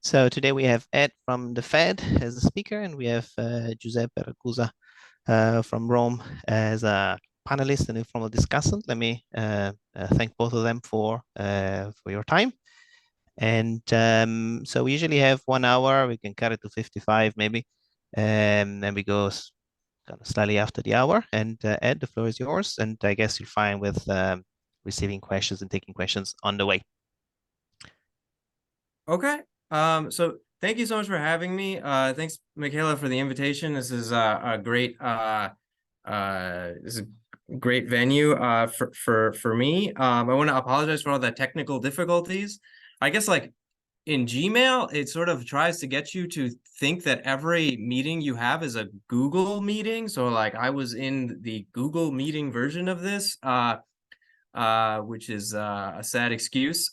So today we have Ed from the Fed as a speaker, and we have Giuseppe Ragusa from Rome as a panelist and informal discussant. Let me thank both of them for your time. And so we usually have 1 hour. We can cut it to 55 maybe, and we go kind of slightly after the hour. And Ed, the floor is yours. And I guess you're fine with receiving questions and taking questions on the way. Okay. So thank you so much for having me. Thanks, Michaela, for the invitation. This is a great this is a great venue for me. I want to apologize for all the technical difficulties. I guess like in Gmail, it sort of tries to get you to think that every meeting you have is a Google meeting. So like I was in the Google meeting version of this, which is a sad excuse.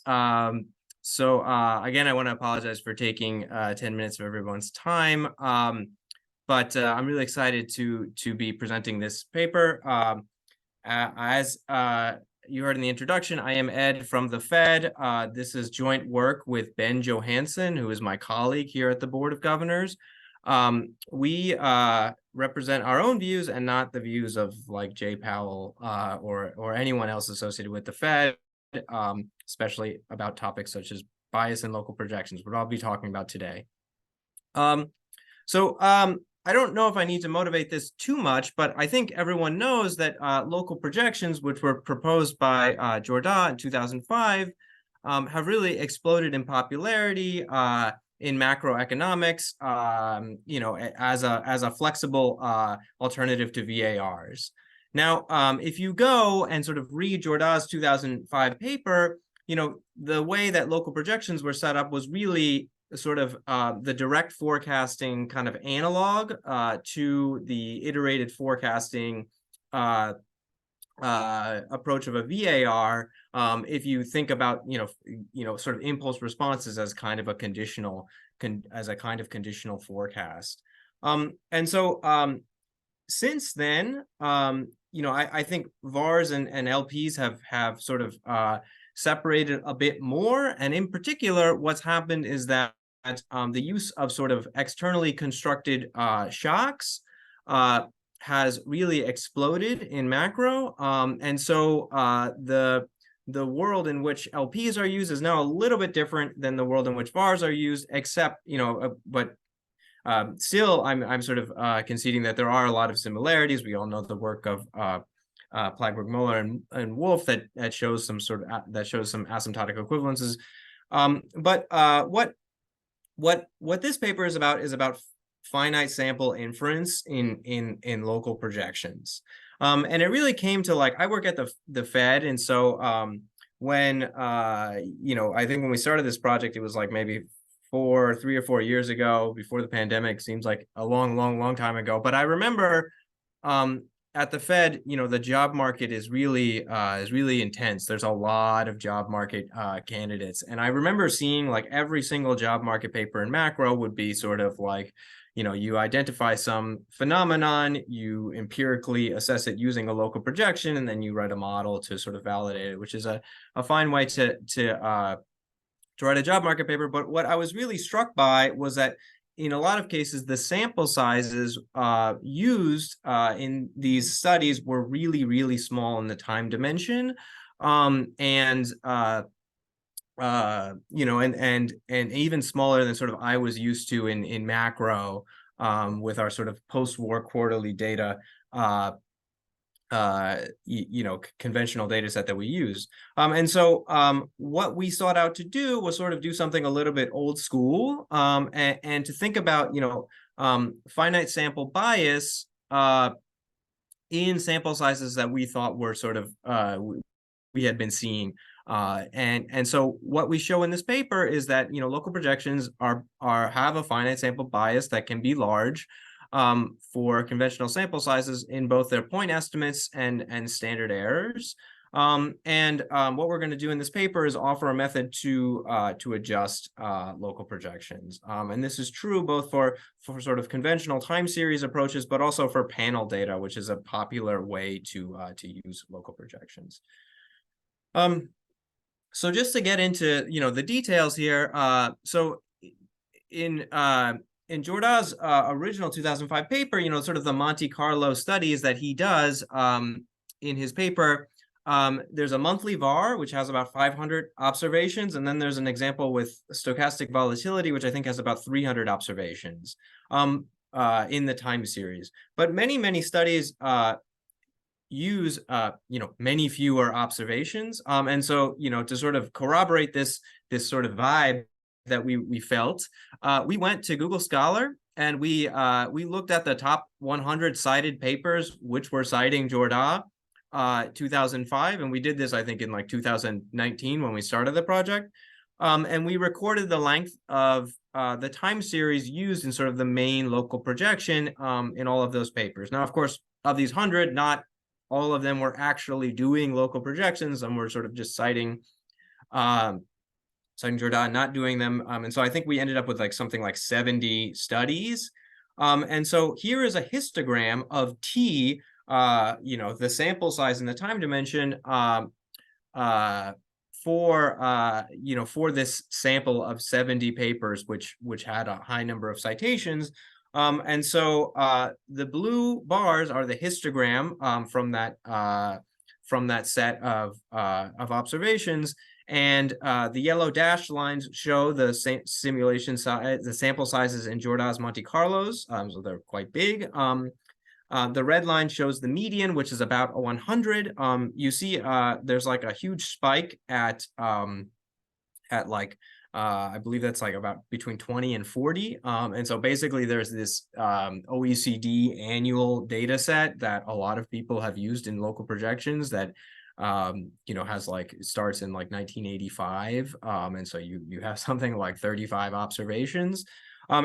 So again, I want to apologize for taking 10 minutes of everyone's time. But I'm really excited to be presenting this paper. As you heard in the introduction, I am Ed from the Fed. This is joint work with Ben Johansson, who is my colleague here at the Board of Governors. We represent our own views and not the views of like Jay Powell or anyone else associated with the Fed, especially about topics such as bias and local projections, what I'll be talking about today. I don't know if I need to motivate this too much, but I think everyone knows that local projections, which were proposed by Jourda in 2005, have really exploded in popularity in macroeconomics, as a flexible alternative to VARs. Now, if you go and sort of read Jourda's 2005 paper, the way that local projections were set up was really sort of the direct forecasting kind of analog to the iterated forecasting approach of a VAR. If you think about sort of impulse responses as kind of a conditional forecast, and so since then, I think VARs and LPs have sort of separated a bit more, and in particular, what's happened is that the use of sort of externally constructed shocks has really exploded in macro, and so the world in which LPs are used is now a little bit different than the world in which VARs are used, except but still, I'm sort of conceding that there are a lot of similarities. We all know the work of Plagberg, Muller, and Wolf that shows some sort of asymptotic equivalences. But what this paper is about finite sample inference in local projections. And it really came to, like, I work at the Fed, and so when I think when we started this project, it was like maybe 3 or 4 years ago, before the pandemic. Seems like a long time ago. But I remember at the Fed, the job market is really intense. There's a lot of job market candidates, and I remember seeing like every single job market paper in macro would be sort of like, you identify some phenomenon, you empirically assess it using a local projection, and then you write a model to sort of validate it, which is a fine way to write a job market paper. But what I was really struck by was that in a lot of cases, the sample sizes used in these studies were really small in the time dimension, and even smaller than sort of I was used to in macro with our sort of post-war quarterly data. Conventional data set that we use. And so what we sought out to do was sort of do something a little bit old school, and to think about, finite sample bias in sample sizes that we thought were sort of, we had been seeing. And so what we show in this paper is that, local projections have a finite sample bias that can be large, for conventional sample sizes in both their point estimates and standard errors. What we're going to do in this paper is offer a method to adjust local projections. And this is true both for sort of conventional time series approaches, but also for panel data, which is a popular way to use local projections. So just to get into the details here, so in Jorda's original 2005 paper, sort of the Monte Carlo studies that he does in his paper, there's a monthly VAR, which has about 500 observations. And then there's an example with stochastic volatility, which I think has about 300 observations in the time series. But many studies use, many fewer observations. And so, to sort of corroborate this sort of vibe that we felt, we went to Google Scholar and we looked at the top 100 cited papers, which were citing Jorda 2005. And we did this, I think, in like 2019 when we started the project. And we recorded the length of the time series used in sort of the main local projection in all of those papers. Now, of course, of these 100, not all of them were actually doing local projections. Some were sort of just citing Jordan, not doing them. And so I think we ended up with like something like 70 studies. And so here is a histogram of T, the sample size and the time dimension for this sample of 70 papers, which had a high number of citations. And so the blue bars are the histogram from that set of observations, and the yellow dashed lines show the simulation size, the sample sizes in Jorda's Monte Carlos, so they're quite big. The red line shows the median, which is about 100. You see, there's like a huge spike at like I believe that's like about between 20 and 40. And so basically there's this OECD annual data set that a lot of people have used in local projections that, has like, starts in like 1985. And so you have something like 35 observations. So all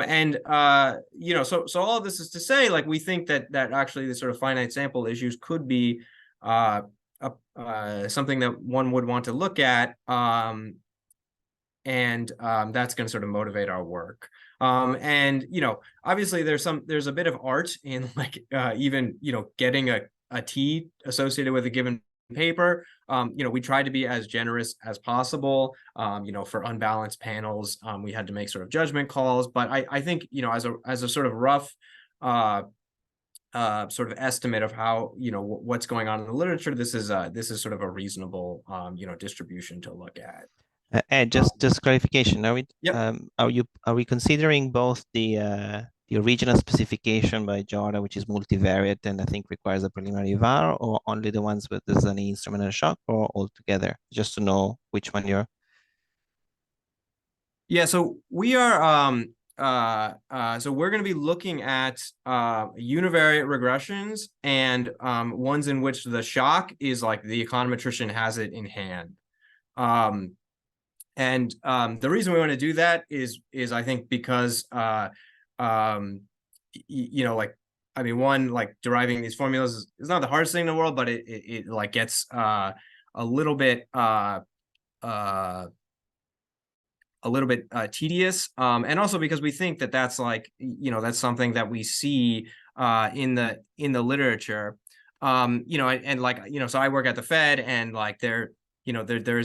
of this is to say, like, we think that actually the sort of finite sample issues could be something that one would want to look at. And that's going to sort of motivate our work. Obviously there's a bit of art in like even getting a T associated with a given paper. We tried to be as generous as possible. For unbalanced panels, we had to make sort of judgment calls. But I think as a sort of rough sort of estimate of how what's going on in the literature, this is sort of a reasonable distribution to look at. Ed, just clarification. Are we Yep. Are we considering both the original specification by Jordan, which is multivariate and I think requires a preliminary VAR, or only the ones with there's any instrumental shock, or all together? Just to know which one you're. Yeah, so we are so we're going to be looking at univariate regressions and ones in which the shock is like the econometrician has it in hand. And the reason we want to do that is I think because one, like, deriving these formulas is not the hardest thing in the world, but it like gets a little bit tedious, and also because we think that that's like that's something that we see in the literature, so I work at the Fed, and like there's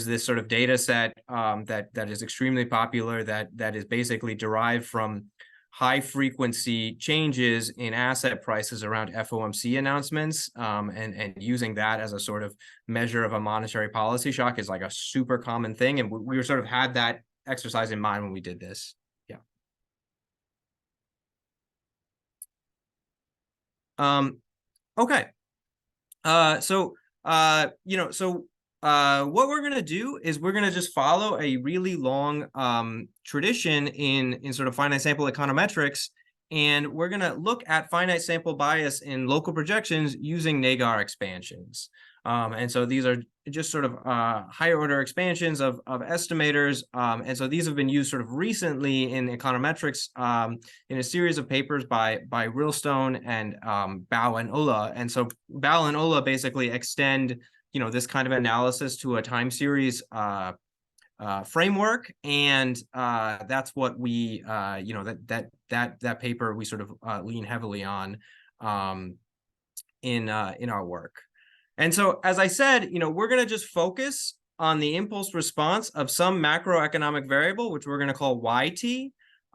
this sort of data set that is extremely popular that is basically derived from high frequency changes in asset prices around FOMC announcements, and using that as a sort of measure of a monetary policy shock is like a super common thing, and we sort of had that exercise in mind when we did this. Yeah. Okay. What we're going to do is we're going to just follow a really long tradition in sort of finite sample econometrics, and we're going to look at finite sample bias in local projections using Nagar expansions. And so these are just sort of higher order expansions of estimators. And so these have been used sort of recently in econometrics in a series of papers by Rilstone and Bao and Ola. And so Bao and Ola basically extend this kind of analysis to a time series framework, and that's what we that paper we sort of lean heavily on in our work. And so, as I said, we're going to just focus on the impulse response of some macroeconomic variable, which we're going to call YT.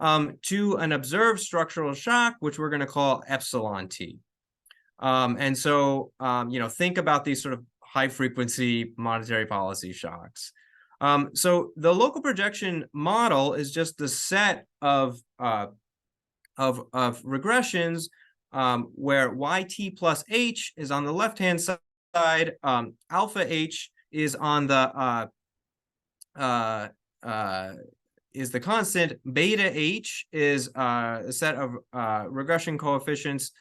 to an observed structural shock, which we're going to call epsilon t. And so, think about these sort of high frequency monetary policy shocks. So the local projection model is just the set of regressions where yt plus h is on the left-hand side, alpha h is on the is the constant, beta h is a set of regression coefficients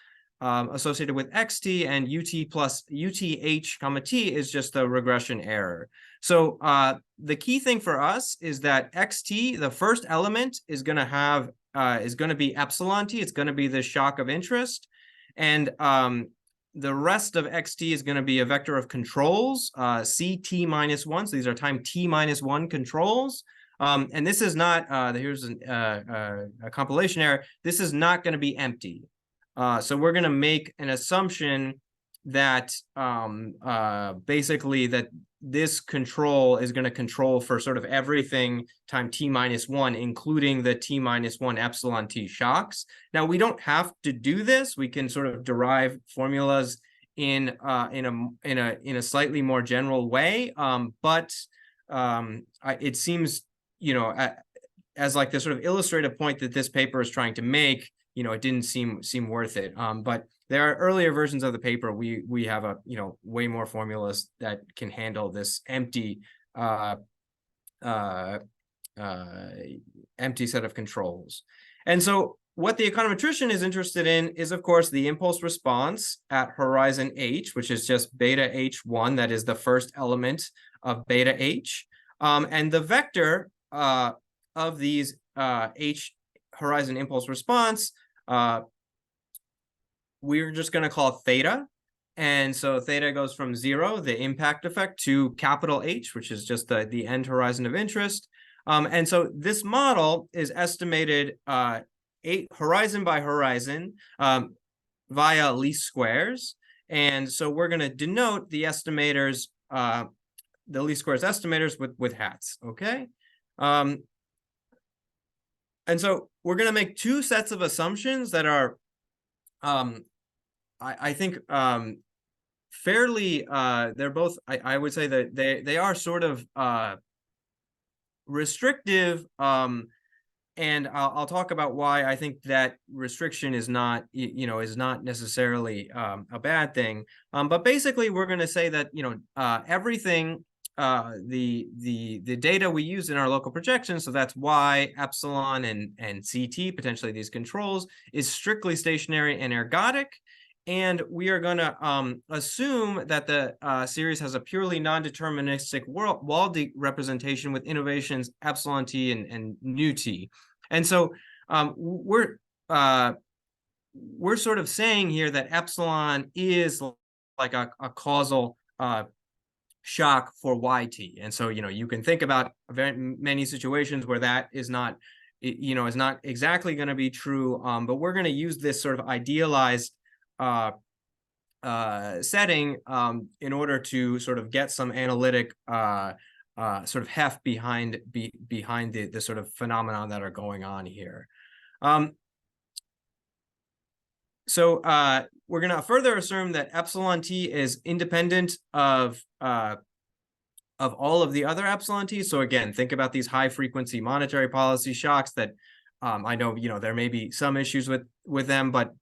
associated with xt, and ut plus uth comma t is just the regression error. So the key thing for us is that xt, the first element, is going to be epsilon t. It's going to be the shock of interest, and the rest of xt is going to be a vector of controls, ct minus 1. So these are time t minus 1 controls. And this is not, here's a compilation error. This is not going to be empty. So we're going to make an assumption that basically that this control is going to control for sort of everything time t minus 1, including the t minus 1 epsilon t shocks. Now, we don't have to do this. We can sort of derive formulas in a slightly more general way, but it seems, as like the sort of illustrative point that this paper is trying to make, it didn't seem worth it. But there are earlier versions of the paper. We have way more formulas that can handle this empty empty set of controls. And so what the econometrician is interested in is, of course, the impulse response at horizon h, which is just beta h1. That is the first element of beta h, and the vector of these h horizon impulse response, we're just going to call theta. And so theta goes from 0, the impact effect, to capital H, which is just the end horizon of interest. And so this model is estimated horizon by horizon via least squares. And so we're going to denote the estimators, the least squares estimators with hats, okay? And so we're going to make two sets of assumptions that are, I think, fairly, they're both, I would say that they are sort of restrictive, and I'll talk about why I think that restriction is not, is not necessarily a bad thing. But basically, we're going to say that, everything, the data we use in our local projections, so that's y, epsilon, and ct, potentially these controls, is strictly stationary and ergodic. And we are going to assume that the series has a purely non-deterministic wall representation with innovations epsilon t and nu t. And so we're sort of saying here that epsilon is like a causal shock for yt. And so, you can think about very many situations where that is not, is not exactly going to be true. But we're going to use this sort of idealized setting in order to sort of get some analytic sort of heft behind the sort of phenomenon that are going on here. So we're going to further assume that epsilon t is independent of all of the other epsilon t. So again, think about these high frequency monetary policy shocks that I know, there may be some issues with them, but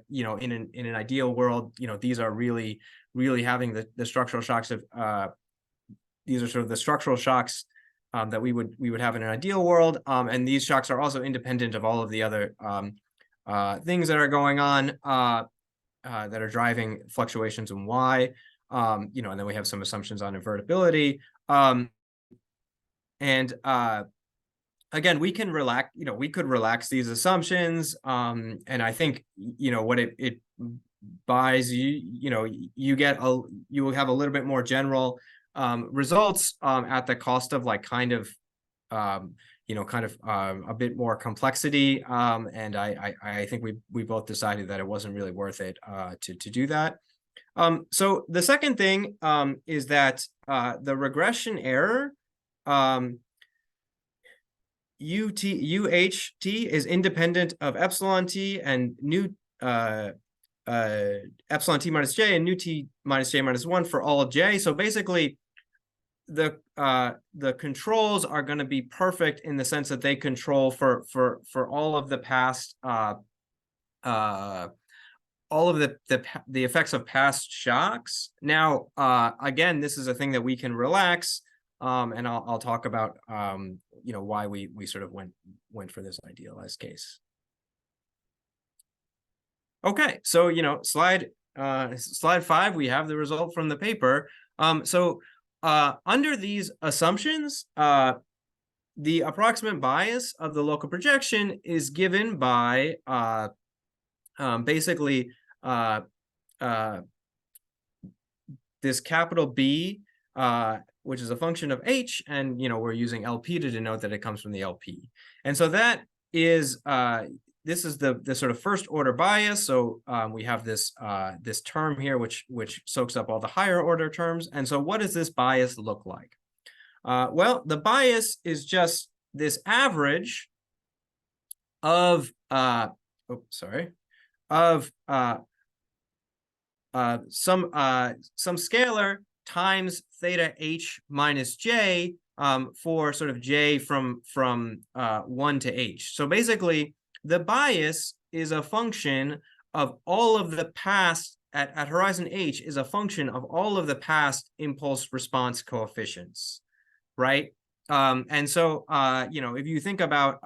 in an ideal world, these are really having the structural shocks of these are sort of the structural shocks that we would have in an ideal world, and these shocks are also independent of all of the other things that are going on that are driving fluctuations in y, and then we have some assumptions on invertibility, and again, we can relax, we could relax these assumptions. And I think, what it buys you, you will have a little bit more general results at the cost of like kind of a bit more complexity. And I think we both decided that it wasn't really worth it to do that. So the second thing is that the regression error, UHT is independent of epsilon t and nu epsilon t minus j and nu t minus j minus 1 for all j. So basically, the controls are going to be perfect in the sense that they control for all of the past all of the effects of past shocks. Now, again, this is a thing that we can relax, and I'll talk about you know, why we sort of went for this idealized case. Okay, so you know, slide 5, we have the result from the paper. So under these assumptions, the approximate bias of the local projection is given by basically this capital B, which is a function of H, and you know, we're using LP to denote that it comes from the LP. And so that is this is the sort of first order bias. So we have this this term here, which soaks up all the higher order terms. And so what does this bias look like? Well, the bias is just this average of of some scalar times theta h minus j for sort of j from 1 to h. So basically, the bias is a function of all of the past at horizon h is a function of all of the past impulse response coefficients, right? And so you know, if you think about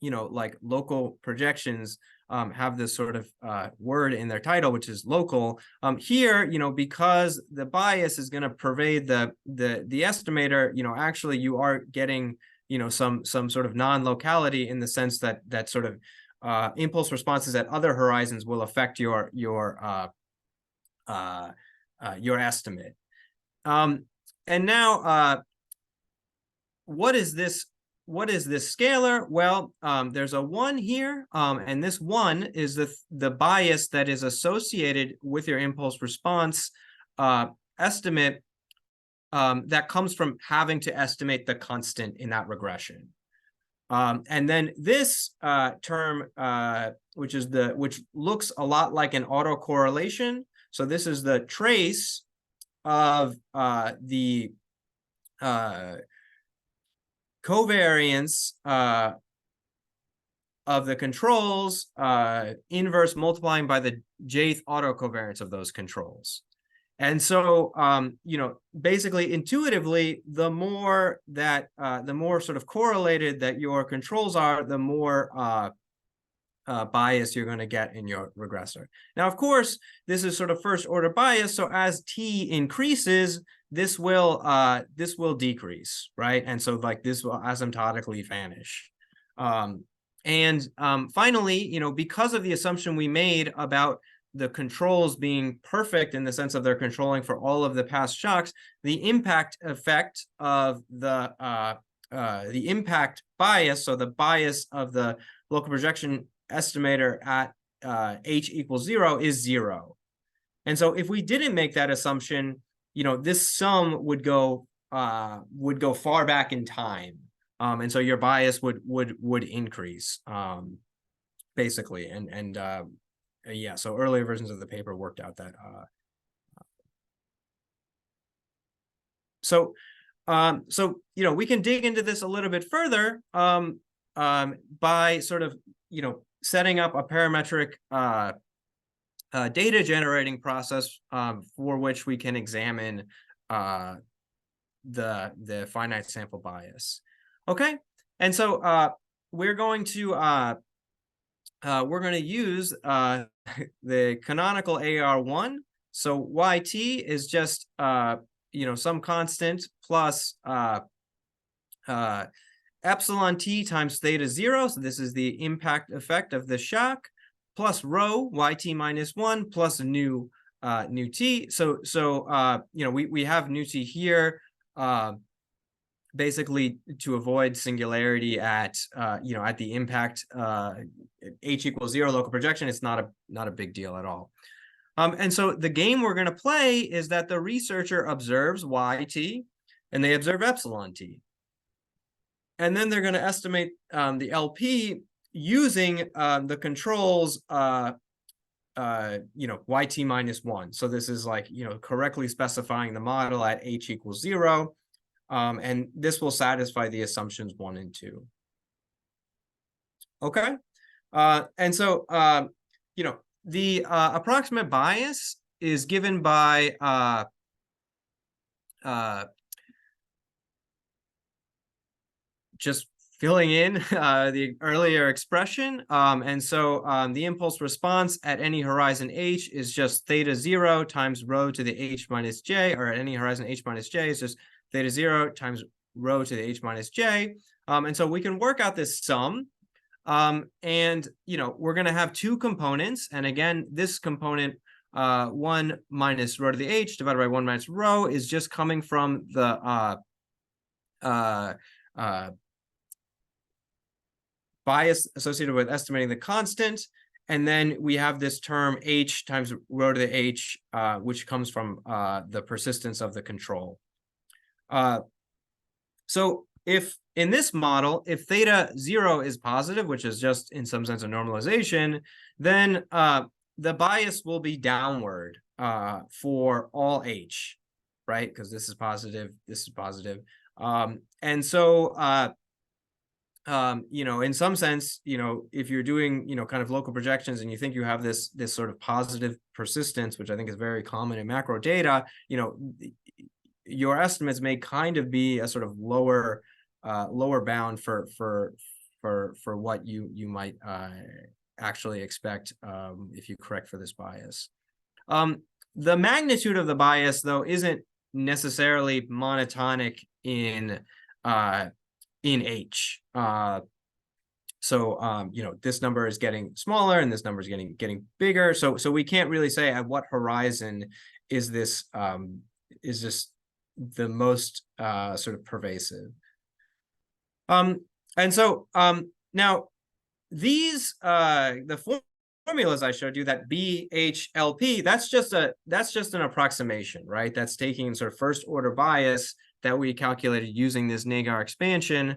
you know, like local projections have this sort of word in their title, which is local. Here, you know, because the bias is going to pervade the estimator, you know, actually you are getting, you know, some sort of non-locality in the sense that sort of impulse responses at other horizons will affect your estimate. And now, what is this scalar? Well, there's a 1 here, and this 1 is the bias that is associated with your impulse response estimate that comes from having to estimate the constant in that regression. And then this term, which looks a lot like an autocorrelation. So this is the trace of the covariance of the controls inverse multiplying by the jth autocovariance of those controls. And so, you know, basically intuitively, the more sort of correlated that your controls are, the more bias you're going to get in your regressor. Now, of course, this is sort of first order bias. So as t increases, this will decrease, right? And so like this will asymptotically vanish. And finally, you know, because of the assumption we made about the controls being perfect in the sense of they're controlling for all of the past shocks, the impact effect of the impact bias, so the bias of the local projection estimator at h equals 0 is 0. And so if we didn't make that assumption, you know, this sum would go far back in time, and so your bias would increase, basically. And yeah, so earlier versions of the paper worked out that. So you know, we can dig into this a little bit further by sort of, you know, setting up a parametric data generating process for which we can examine the finite sample bias. Okay, and so we're going to use the canonical AR1. So YT is just you know, some constant plus epsilon t times theta 0. So this is the impact effect of the shock, plus rho YT minus 1 plus nu t. So you know, we have nu t here basically to avoid singularity at you know, at the impact h equals 0 local projection. It's not a big deal at all. And so the game we're going to play is that the researcher observes YT and they observe epsilon t. and then they're going to estimate the LP using the controls, yt minus 1. So this is like, correctly specifying the model at h equals 0. And this will satisfy the assumptions 1 and 2. Okay. And so, the approximate bias is given by just filling in the earlier expression. And so the impulse response at any horizon h is just theta 0 times rho to the h minus j, or at any horizon h minus j is just theta 0 times rho to the h minus j. And so we can work out this sum. And, we're going to have two components. And again, this component, 1 minus rho to the h divided by 1 minus rho, is just coming from the bias associated with estimating the constant. And then we have this term h times rho to the h, which comes from the persistence of the control. So if in this model, if theta 0 is positive, which is just in some sense a normalization, then the bias will be downward for all h, right? Because this is positive, this is positive. And so, in some sense, if you're doing, kind of local projections and you think you have this sort of positive persistence, which I think is very common in macro data, your estimates may kind of be a sort of lower bound for what you might actually expect if you correct for this bias. The magnitude of the bias, though, isn't necessarily monotonic in H. So this number is getting smaller and this number is getting bigger. So we can't really say at what horizon is this the most sort of pervasive. And so now these the formulas I showed you, that BHLP, that's just an approximation, right? That's taking sort of first order bias that we calculated using this Nagar expansion.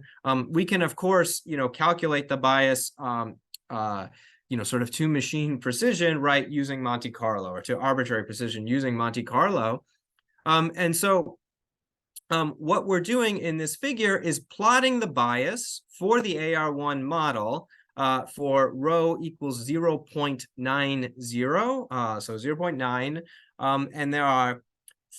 We can, of course, calculate the bias, sort of to machine precision, right, using Monte Carlo, or to arbitrary precision using Monte Carlo. And so what we're doing in this figure is plotting the bias for the AR1 model for rho equals 0.90, so 0.9, and there are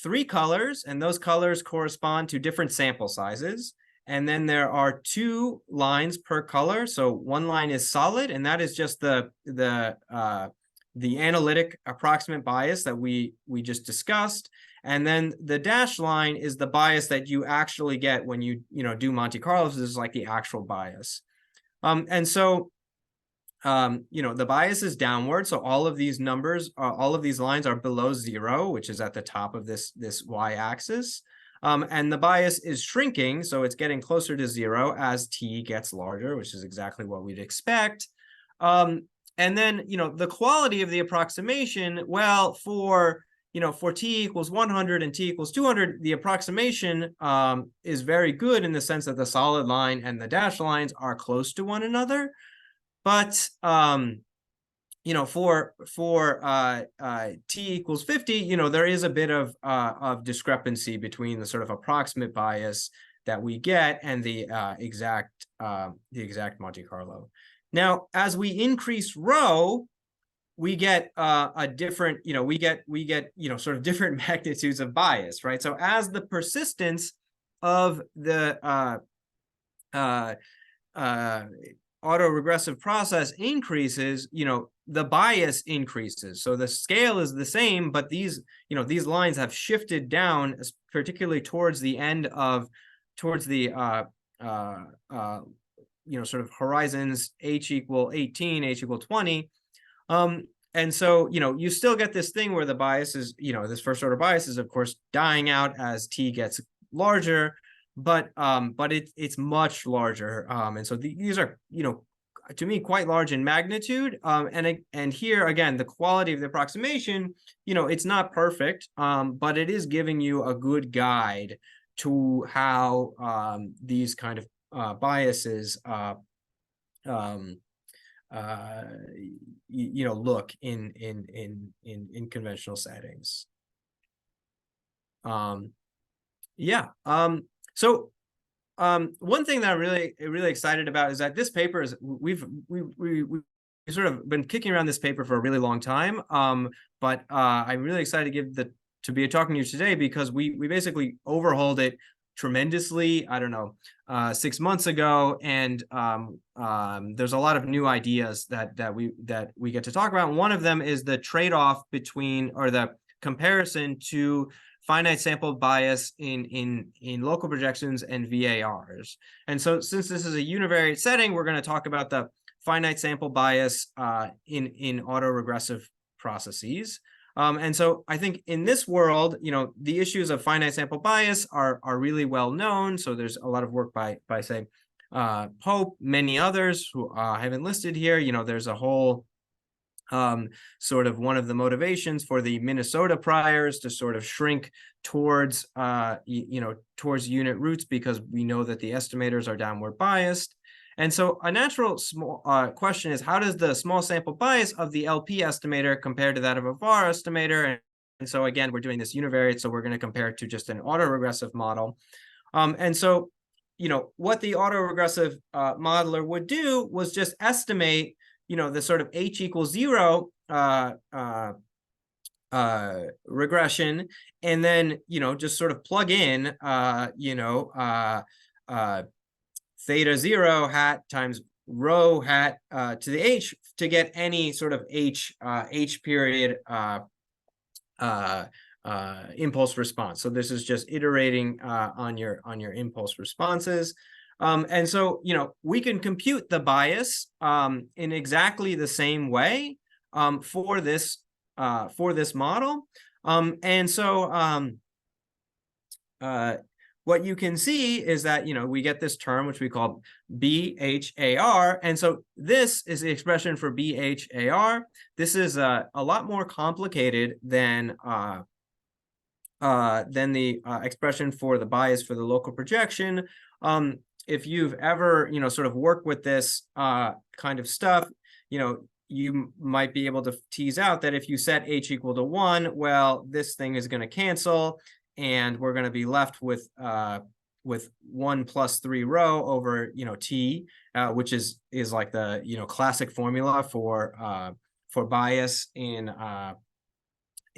3 colors, and those colors correspond to different sample sizes. And then there are 2 lines per color. So one line is solid, and that is just the analytic approximate bias that we just discussed. And then the dashed line is the bias that you actually get when you do Monte Carlo. This is like the actual bias. And so the bias is downward. So all of these numbers, all of these lines are below 0, which is at the top of this y-axis. And the bias is shrinking, so it's getting closer to 0 as t gets larger, which is exactly what we'd expect. And then, the quality of the approximation, well, for t equals 100 and t equals 200, the approximation is very good in the sense that the solid line and the dashed lines are close to one another. But for t equals 50, there is a bit of discrepancy between the sort of approximate bias that we get and the exact Monte Carlo. Now, as we increase rho, we get a different, we get sort of different magnitudes of bias, right? So as the persistence of the autoregressive process increases, the bias increases. So the scale is the same, but these lines have shifted down, particularly towards the end of, sort of horizons h equal 18, h equal 20. And so, you still get this thing where the bias is, this first order bias is, of course, dying out as t gets larger, but it's much larger. And so these are, to me, quite large in magnitude. And here, again, the quality of the approximation, it's not perfect, but it is giving you a good guide to how these kind of biases look in conventional settings. So one thing that I'm really excited about is that this paper is we've sort of been kicking around this paper for a really long time. But I'm really excited to be talking to you today because we basically overhauled it tremendously, I don't know, 6 months ago, and there's a lot of new ideas that we get to talk about. And one of them is the trade-off between, or the comparison to, finite sample bias in local projections and VARs. And so since this is a univariate setting, we're going to talk about the finite sample bias in autoregressive processes. And so I think in this world, the issues of finite sample bias are really well known. So there's a lot of work by say, Pope, many others who I haven't listed here. There's a whole sort of one of the motivations for the Minnesota priors to sort of shrink towards towards unit roots, because we know that the estimators are downward biased. And so a natural small question is, how does the small sample bias of the LP estimator compare to that of a VAR estimator? And so again, we're doing this univariate, so we're going to compare it to just an autoregressive model. And so, what the autoregressive modeler would do was just estimate the sort of H equals 0 regression, and then, just sort of plug in, theta 0 hat times rho hat to the H to get any sort of H period impulse response. So this is just iterating on your impulse responses. And so, we can compute the bias in exactly the same way for this model. And so what you can see is that, we get this term, which we call BHAR. And so this is the expression for BHAR. This is a lot more complicated than the expression for the bias for the local projection. If you've ever, sort of worked with this kind of stuff, you might be able to tease out that if you set H equal to 1, well, this thing is going to cancel, and we're going to be left with 1 plus 3 rho over, T, which is like the, classic formula for bias in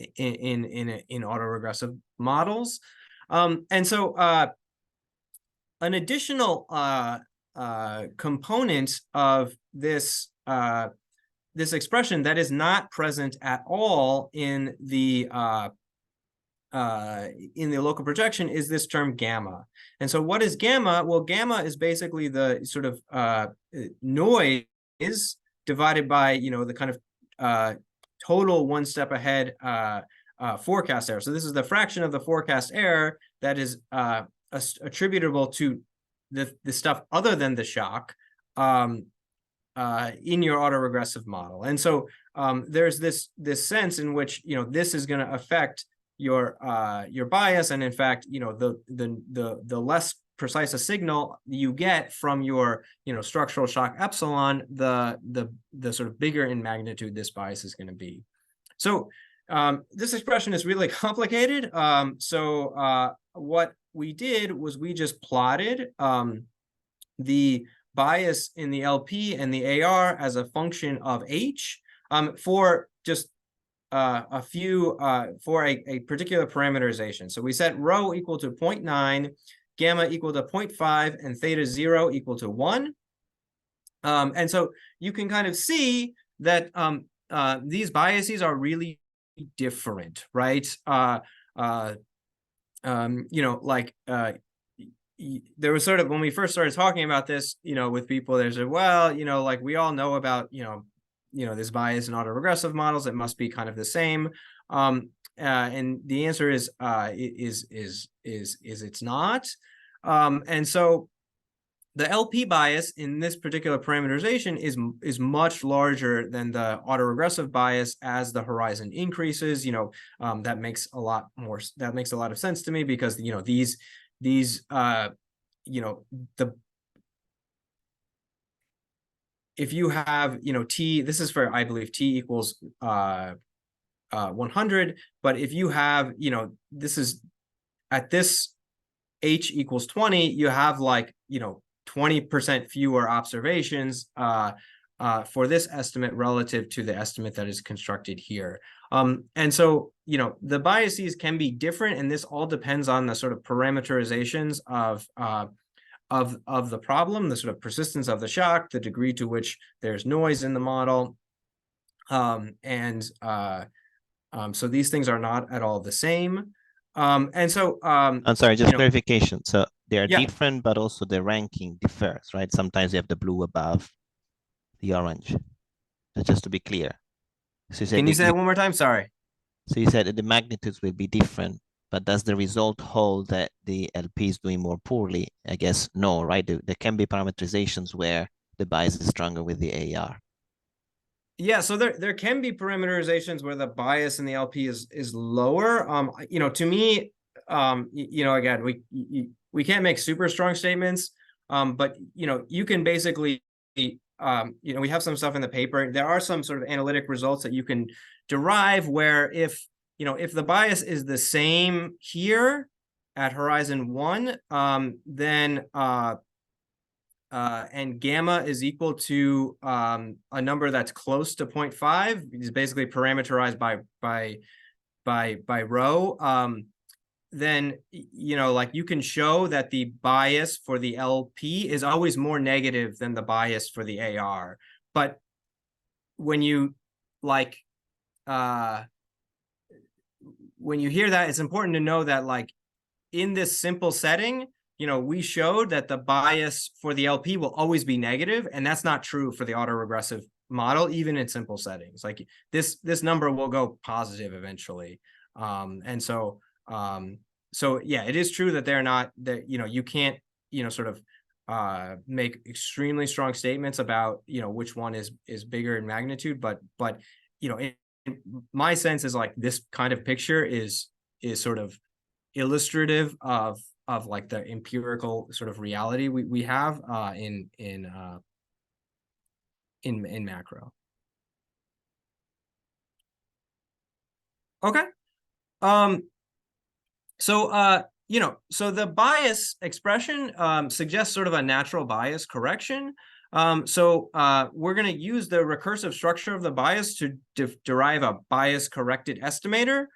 autoregressive models. And so an additional component of this this expression that is not present at all in the local projection is this term gamma. And so what is gamma? Well, gamma is basically the sort of noise divided by, the kind of total one step ahead forecast error. So this is the fraction of the forecast error that is attributable to the stuff other than the shock in your autoregressive model. And so there's this sense in which, this is going to affect your bias, and in fact, the less precise a signal you get from your structural shock epsilon, the sort of bigger in magnitude this bias is going to be. So this expression is really complicated. So what we did was we just plotted the bias in the LP and the AR as a function of H for just a few for a particular parameterization. So we set rho equal to 0.9, gamma equal to 0.5, and theta 0 equal to 1. And so you can kind of see that these biases are really different, right? There was sort of, when we first started talking about this, with people, there's a, well, like we all know about, this bias in autoregressive models, it must be kind of the same. And the answer is it's not. And so the LP bias in this particular parameterization is much larger than the autoregressive bias as the horizon increases. That makes a lot of sense to me, because these the if you have, T, this is for, I believe, T equals 100, but if you have, this is at this H equals 20, you have like, 20% fewer observations for this estimate relative to the estimate that is constructed here. And so, the biases can be different, and this all depends on the sort of parameterizations of the problem, the sort of persistence of the shock, the degree to which there's noise in the model. So these things are not at all the same. And so I'm sorry, just clarification. So they are yeah. different, but also the ranking differs, right? Sometimes you have the blue above the orange. Just to be clear. So Can you say that one more time? Sorry. So you said that the magnitudes will be different, but does the result hold that the LP is doing more poorly? I guess no, right? There can be parameterizations where the bias is stronger with the AR. Yeah, so there can be parameterizations where the bias in the LP is lower. To me, again, we can't make super strong statements, but you can basically, we have some stuff in the paper. There are some sort of analytic results that you can derive where if the bias is the same here at horizon 1, then and gamma is equal to a number that's close to 0.5, is basically parameterized by rho. Then you can show that the bias for the LP is always more negative than the bias for the AR. But when you hear that, it's important to know that in this simple setting, we showed that the bias for the LP will always be negative, and that's not true for the autoregressive model, even in simple settings. Like this number will go positive eventually. So yeah, it is true that they're not, that you can't sort of make extremely strong statements about which one is bigger in magnitude, but my sense is like this kind of picture is sort of illustrative of like the empirical sort of reality we have in macro. Okay. So the bias expression suggests sort of a natural bias correction. So we're going to use the recursive structure of the bias to derive a bias corrected estimator.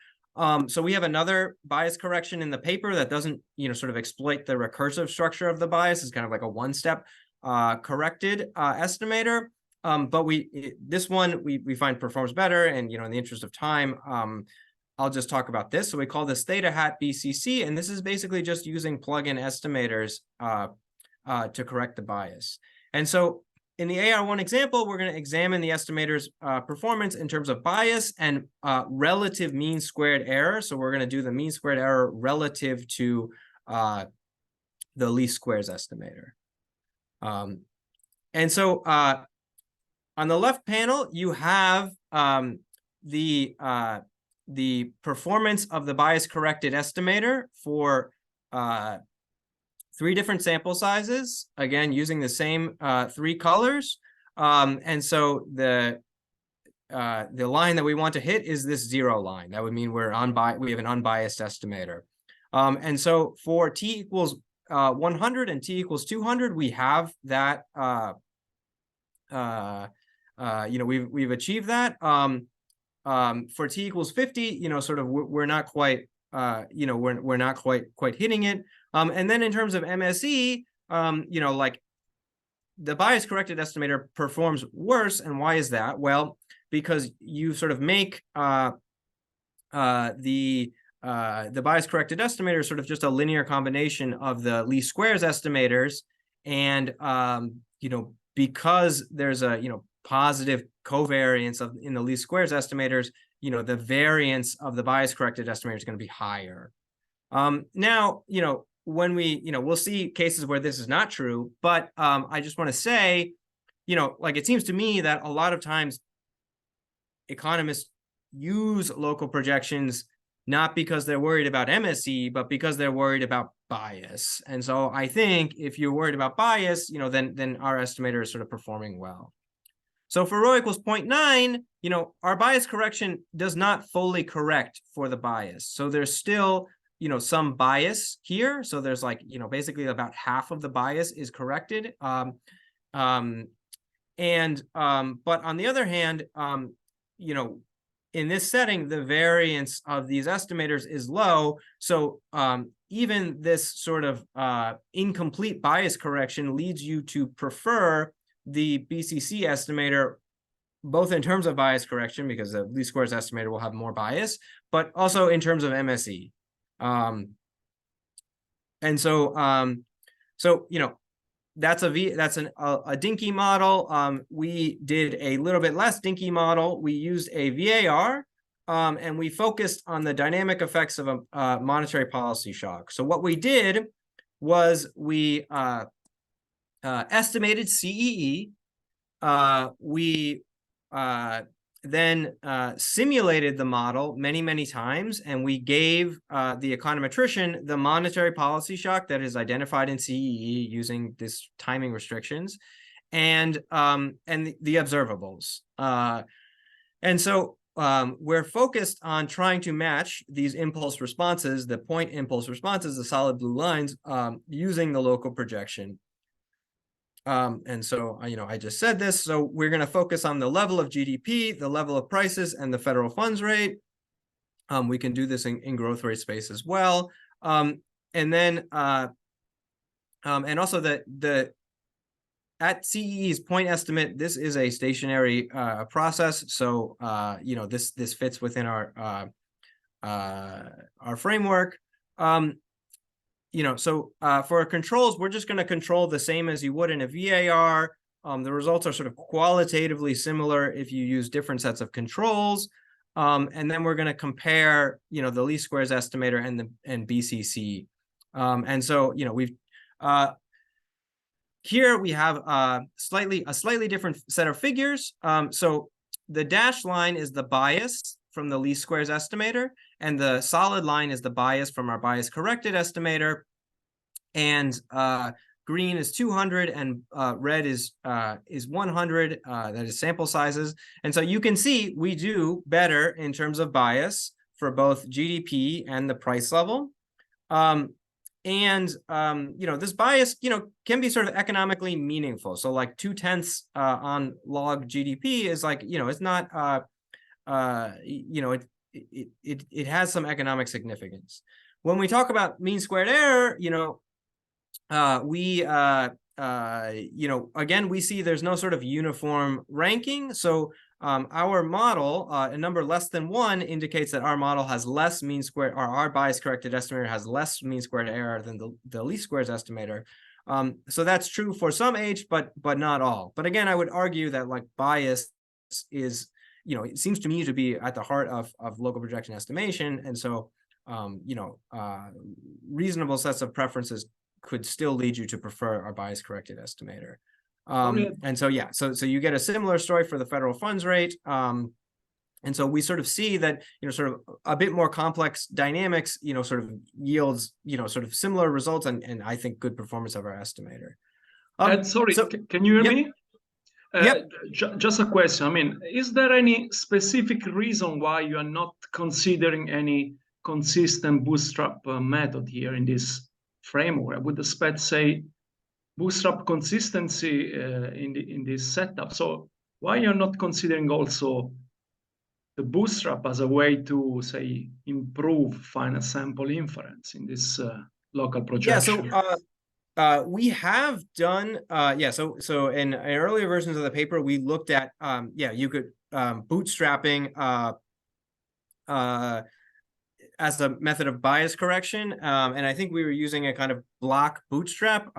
So we have another bias correction in the paper that doesn't, sort of exploit the recursive structure of the bias. It's kind of like a one-step corrected estimator. But this one we find performs better, and in the interest of time, I'll just talk about this. So we call this theta hat BCC, and this is basically just using plug-in estimators to correct the bias. And so in the AR1 example, we're going to examine the estimator's performance in terms of bias and relative mean squared error. So we're going to do the mean squared error relative to the least squares estimator. And so on the left panel, you have the performance of the bias corrected estimator for 3 different sample sizes, again, using the same 3 colors. And so the line that we want to hit is this 0 line. That would mean we have an unbiased estimator. And so for T equals 100 and T equals 200, we have that, we've achieved that. For T equals 50, sort of we're not quite, we're not quite hitting it. And then in terms of MSE, like the bias corrected estimator performs worse. And why is that? Well, because you sort of make the bias corrected estimator is sort of just a linear combination of the least squares estimators. And, because there's a, positive covariance in the least squares estimators, the variance of the bias corrected estimator is going to be higher. Now, when we'll see cases where this is not true, but I just want to say, like it seems to me that a lot of times economists use local projections not because they're worried about MSE, but because they're worried about bias. And so I think if you're worried about bias, then our estimator is sort of performing well. So for rho equals 0.9, you know, our bias correction does not fully correct for the bias. So there's still, you know, some bias here. So there's like, you know, basically about half of the bias is corrected. But on the other hand, you know, in this setting, the variance of these estimators is low. So even this sort of incomplete bias correction leads you to prefer the BCC estimator, both in terms of bias correction, because the least squares estimator will have more bias, but also in terms of MSE. So you know, that's a dinky model. We did a little bit less dinky model. We used a VAR, and we focused on the dynamic effects of a monetary policy shock. So what we did was we estimated CEE. We then simulated the model many times, and we gave the econometrician the monetary policy shock that is identified in CEE using this timing restrictions, and the observables. And so we're focused on trying to match these impulse responses, the point impulse responses, the solid blue lines, using the local projection. And so, you know, I just said this. So we're going to focus on the level of GDP, the level of prices, and the federal funds rate. We can do this in growth rate space as well. And then, and also the at CEE's point estimate, this is a stationary process. So, you know, this fits within our framework. You know, so for our controls, we're just going to control the same as you would in a VAR. The results are sort of qualitatively similar if you use different sets of controls. And then we're going to compare, you know, the least squares estimator and BCC. And so, you know, we've here we have a slightly different set of figures. So the dashed line is the bias from the least squares estimator, and the solid line is the bias from our bias corrected estimator. And green is 200, and red is 100. That is sample sizes. And so you can see we do better in terms of bias for both GDP and the price level. You know, this bias, you know, can be sort of economically meaningful. So like 2/10 on log GDP is like, you know, it's not, you know, it has some economic significance. When we talk about mean squared error, you know, you know, again, we see there's no sort of uniform ranking. So our model, a number less than 1 indicates that our model has less mean squared, or our bias corrected estimator has less mean squared error than the least squares estimator. So that's true for some H, but not all. But again, I would argue that like bias is, you know, it seems to me to be at the heart of local projection estimation. And so, you know, reasonable sets of preferences could still lead you to prefer our bias corrected estimator. And so, yeah, so you get a similar story for the federal funds rate. And so we sort of see that, you know, sort of a bit more complex dynamics, you know, sort of yields, you know, sort of similar results, and I think good performance of our estimator. Sorry, so, can you hear yep. me? Yep. Just a question. I mean, is there any specific reason why you are not considering any consistent bootstrap method here in this framework? I would expect, say, bootstrap consistency in this setup. So why you're not considering also the bootstrap as a way to, say, improve final sample inference in this local projection? Yeah, so we have done so in earlier versions of the paper we looked at you could bootstrapping as a method of bias correction, and I think we were using a kind of block bootstrap.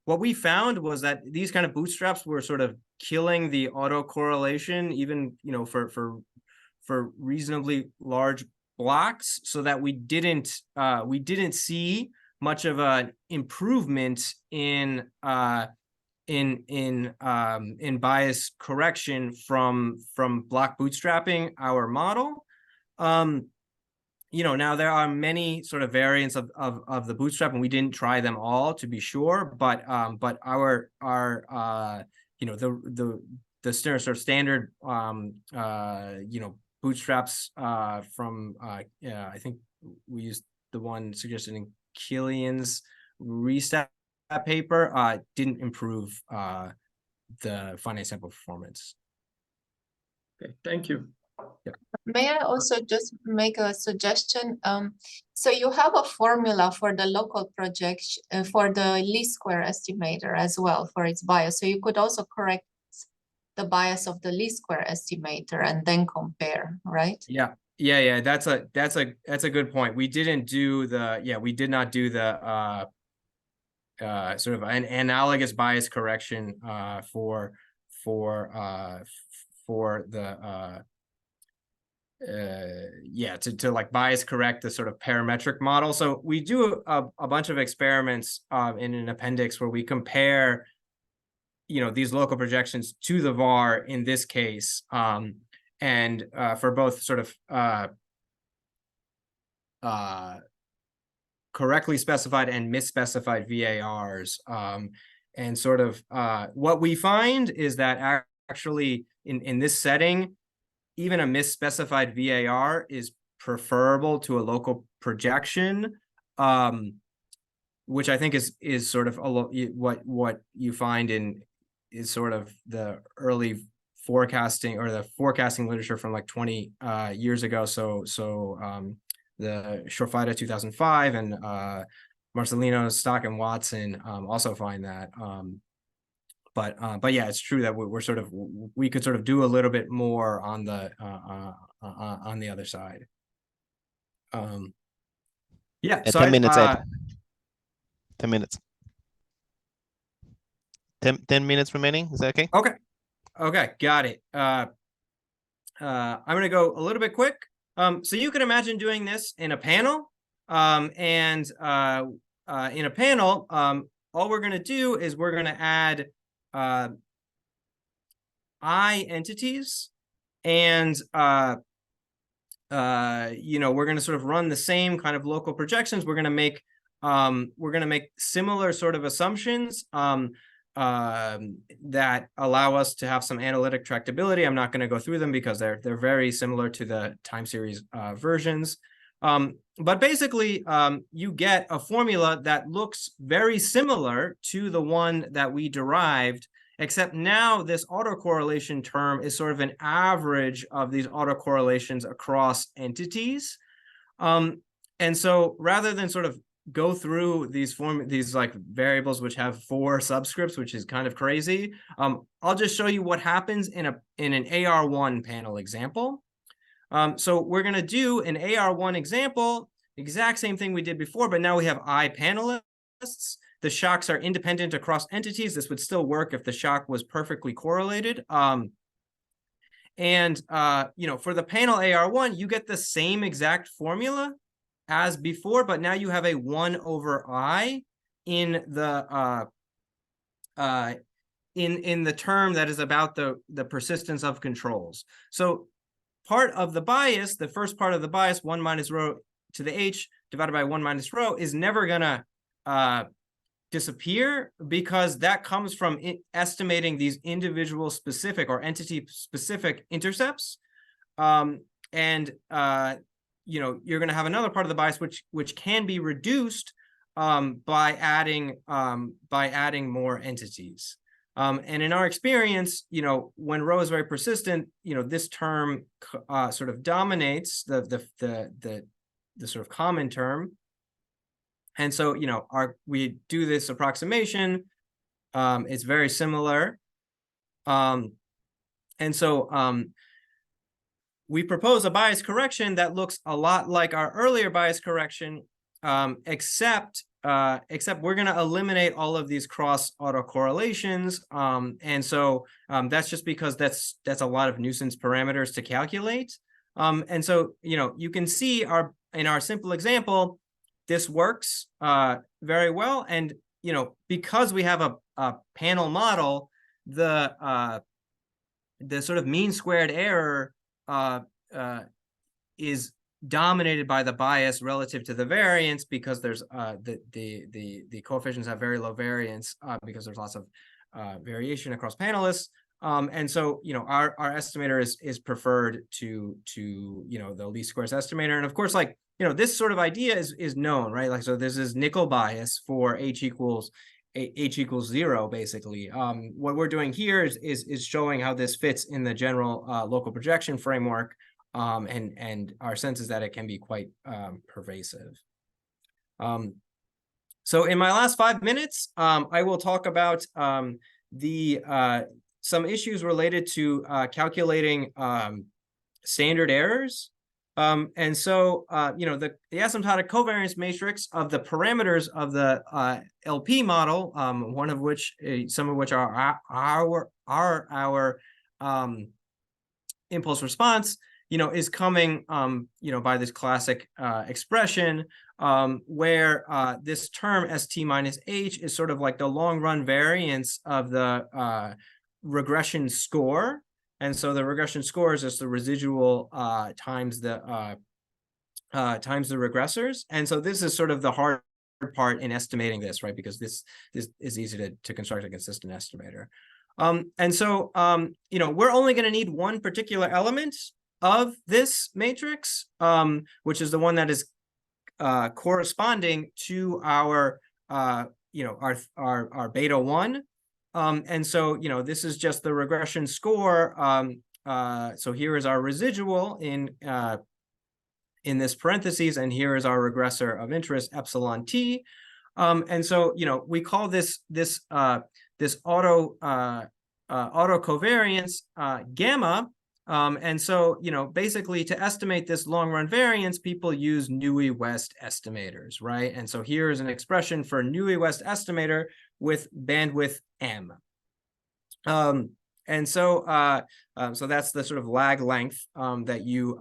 What we found was that these kind of bootstraps were sort of killing the autocorrelation, even, you know, for reasonably large blocks, so that we didn't see much of an improvement in bias correction from block bootstrapping our model. You know, now there are many sort of variants of the bootstrap, and we didn't try them all to be sure, but our you know, sort of standard bootstraps from I think we used the one suggested in Killian's restat paper, didn't improve the finite sample performance. Okay, thank you. Yeah. May I also just make a suggestion? So you have a formula for the local projection, for the least square estimator as well for its bias. So you could also correct the bias of the least square estimator and then compare, right? Yeah. That's a good point. We didn't do we did not do the sort of an analogous bias correction for the to like bias correct the sort of parametric model. So we do a bunch of experiments in an appendix where we compare these local projections to the VAR in this case, and for both sort of correctly specified and misspecified VARs, and sort of what we find is that actually in this setting, even a misspecified VAR is preferable to a local projection, which I think is sort of what you find is sort of the early forecasting or the forecasting literature from like 20 years ago. So the Shorfida 2005 and Marcelino, Stock, and Watson also find that. But yeah, it's true that we could sort of do a little bit more on the other side. Yeah. So 10 minutes, Ed. 10 minutes. 10 minutes remaining. Is that okay? Okay, got it. I'm gonna go a little bit quick. So you can imagine doing this in a panel, and in a panel, all we're gonna do is we're gonna add I entities, and we're going to sort of run the same kind of local projections. We're going to make similar sort of assumptions that allow us to have some analytic tractability. I'm not going to go through them because they're very similar to the time series versions. But basically, you get a formula that looks very similar to the one that we derived, except now this autocorrelation term is sort of an average of these autocorrelations across entities. And so rather than sort of go through these like variables which have 4 subscripts, which is kind of crazy, I'll just show you what happens in an AR1 panel example. So we're going to do an AR1 example, exact same thing we did before, but now we have I panelists. The shocks are independent across entities. This would still work if the shock was perfectly correlated. For the panel AR1, you get the same exact formula as before, but now you have a 1 over I in the in the term that is about the persistence of controls. So part of the bias, the first part of the bias, 1 minus rho to the H divided by 1 minus rho, is never gonna disappear, because that comes from estimating these individual specific or entity specific intercepts. You're going to have another part of the bias which can be reduced by adding more entities. And in our experience, when rho is very persistent, this term sort of dominates the sort of common term. And so, we do this approximation. It's very similar. And so we propose a bias correction that looks a lot like our earlier bias correction, except we're going to eliminate all of these cross autocorrelations. And so that's just because that's a lot of nuisance parameters to calculate. And so, you can see in our simple example, this works very well. And, because we have a panel model, the sort of mean squared error is dominated by the bias relative to the variance, because there's the coefficients have very low variance because there's lots of variation across panelists. And so, our estimator is preferred to the least squares estimator. And of course, like, this sort of idea is known, right? Like, so this is nickel bias for H equals 0, basically. What we're doing here is showing how this fits in the general local projection framework. And our sense is that it can be quite pervasive. So in my last 5 minutes, I will talk about some issues related to calculating standard errors. And so, the asymptotic covariance matrix of the parameters of the LP model, some of which are our impulse response, is coming, by this classic expression where this term ST minus H is sort of like the long run variance of the regression score. And so the regression score is just the residual times the regressors. And so this is sort of the hard part in estimating this, right? Because this is easy to construct a consistent estimator. And so, we're only going to need one particular element of this matrix, which is the one that is corresponding to our beta 1. And so, this is just the regression score. So here is our residual in this parentheses, and here is our regressor of interest, epsilon t. And so, we call this auto covariance gamma. And so, basically to estimate this long run variance, people use Newey-West estimators, right? And so here is an expression for Newey-West estimator with bandwidth M. And so, so that's the sort of lag length that you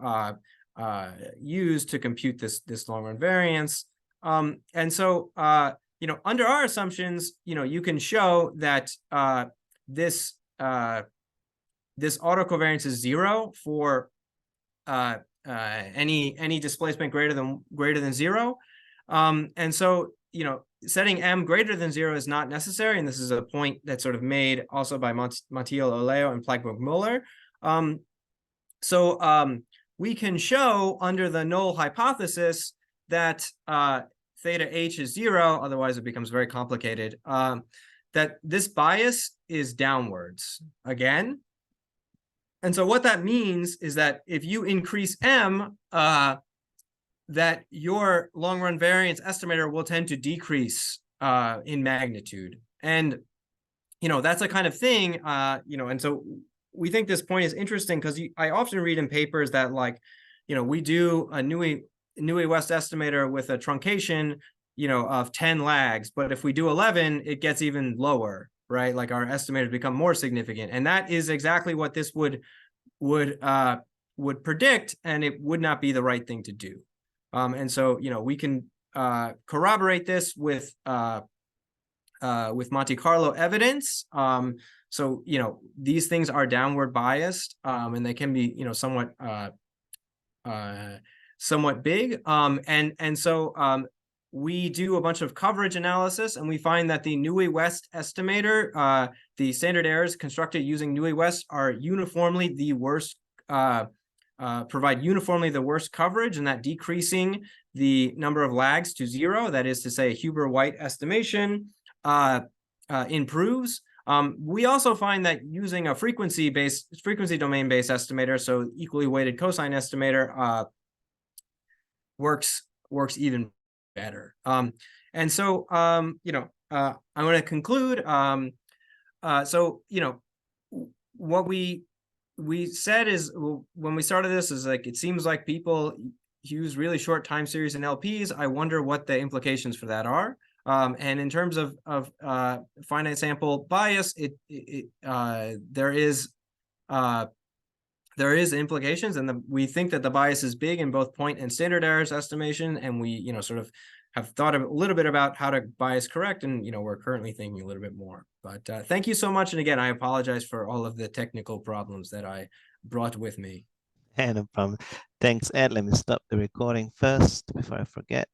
use to compute this long run variance. And so, under our assumptions, you can show that this autocovariance is 0 for any displacement greater than 0. And so, setting M greater than 0 is not necessary. And this is a point that's sort of made also by Montiel-Oleo and Plageburg-Muller. So we can show under the null hypothesis that theta H is 0, otherwise it becomes very complicated, that this bias is downwards again. And so what that means is that if you increase M, that your long run variance estimator will tend to decrease in magnitude. And, that's a kind of thing, and so we think this point is interesting because I often read in papers that, like, we do a Newey-West estimator with a truncation, of 10 lags, but if we do 11, it gets even lower, right? Like our estimators become more significant. And that is exactly what this would predict, and it would not be the right thing to do. And so, we can corroborate this with Monte Carlo evidence. So, these things are downward biased, and they can be, somewhat big. And so we do a bunch of coverage analysis, and we find that the Newey-West estimator, the standard errors constructed using Newey-West are uniformly the worst, provide uniformly the worst coverage, and that decreasing the number of lags to 0, that is to say Huber-White estimation, improves. We also find that using a frequency domain-based estimator, so equally weighted cosine estimator, works even better. And so, I'm going to conclude. So, what we said is, when we started this, is like, it seems like people use really short time series in LPs. I wonder what the implications for that are. And in terms of finite sample bias, there is implications, and we think that the bias is big in both point and standard errors estimation, and we sort of have thought a little bit about how to bias correct, and we're currently thinking a little bit more. But thank you so much, and again, I apologize for all of the technical problems that I brought with me. Yeah, no problem. Thanks, Ed. Let me stop the recording first before I forget.